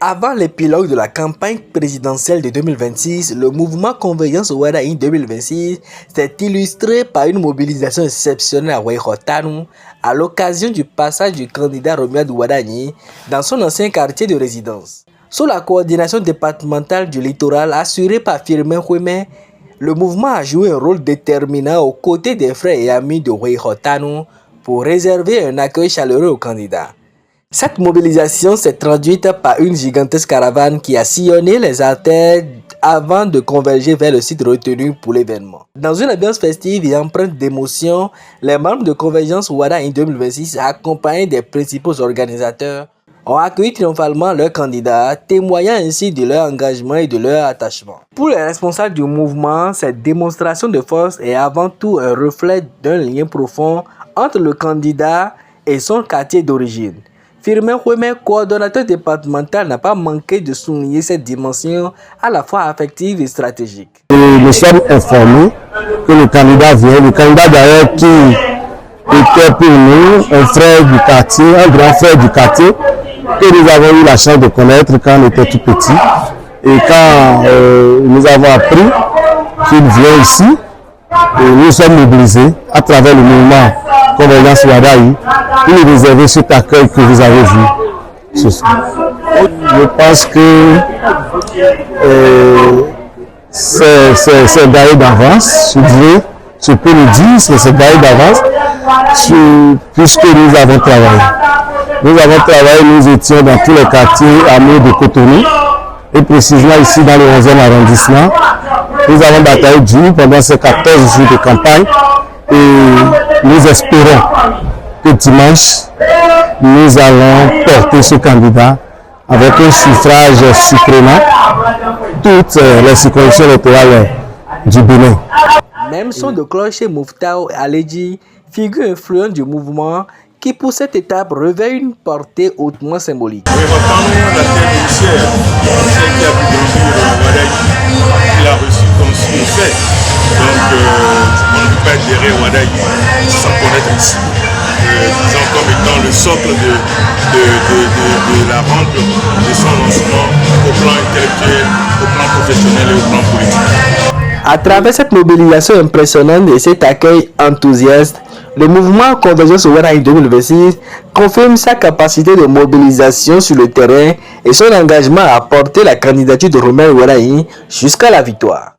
Avant l'épilogue de la campagne présidentielle de 2026, le mouvement Convergence Wadayi 2026 s'est illustré par une mobilisation exceptionnelle à Waïkhotanu à l'occasion du passage du candidat Romuald Wadayi dans son ancien quartier de résidence. Sous la coordination départementale du littoral assurée par Firmin Khouemé, le mouvement a joué un rôle déterminant aux côtés des frères et amis de Waïkhotanu pour réserver un accueil chaleureux aux candidats. Cette mobilisation s'est traduite par une gigantesque caravane qui a sillonné les artères avant de converger vers le site retenu pour l'événement. Dans une ambiance festive et empreinte d'émotion, les membres de Convergence Wadayi 2026, accompagnés des principaux organisateurs, ont accueilli triomphalement leurs candidats, témoignant ainsi de leur engagement et de leur attachement. Pour les responsables du mouvement, cette démonstration de force est avant tout un reflet d'un lien profond entre le candidat et son quartier d'origine. Firmin Khouemé, coordonnateur départemental, n'a pas manqué de souligner cette dimension à la fois affective et stratégique. Nous sommes informés que le candidat vient, le candidat d'ailleurs qui était pour nous un frère du quartier, un grand frère du quartier, que nous avons eu la chance de connaître quand on était tout petit. Et quand nous avons appris qu'il vient ici, nous sommes mobilisés à travers le mouvement Convergence Wadayi pour lui réserver cet accueil que vous avez vu ce soir. Je pense que c'est gagné d'avance, je peux le dire, c'est gagné d'avance, puisque nous avons travaillé. Nous étions dans tous les quartiers amis de Cotonou, et précisément ici dans le 11e arrondissement. Nous avons bataillé dur pendant ces 14 jours de campagne et nous espérons que dimanche, nous allons porter ce candidat avec un suffrage supplément toutes les circonscriptions électorales du Bénin. Même son de cloche Mouftao Aledji, figure influente du mouvement, qui pour cette étape revêt une portée hautement symbolique. Oui, la terre initiale, celle qui a pu grandir Wadayi, il a reçu comme ce qu'il fait. Donc, on ne peut pas être derrière Wadayi sans connaître ici. Disons comme étant le socle de la rampe de son lancement au plan intellectuel, au plan professionnel et au plan politique. À travers cette mobilisation impressionnante et cet accueil enthousiaste, le mouvement Convergence Wadayi 2026 confirme sa capacité de mobilisation sur le terrain et son engagement à porter la candidature de Romuald Wadayi jusqu'à la victoire.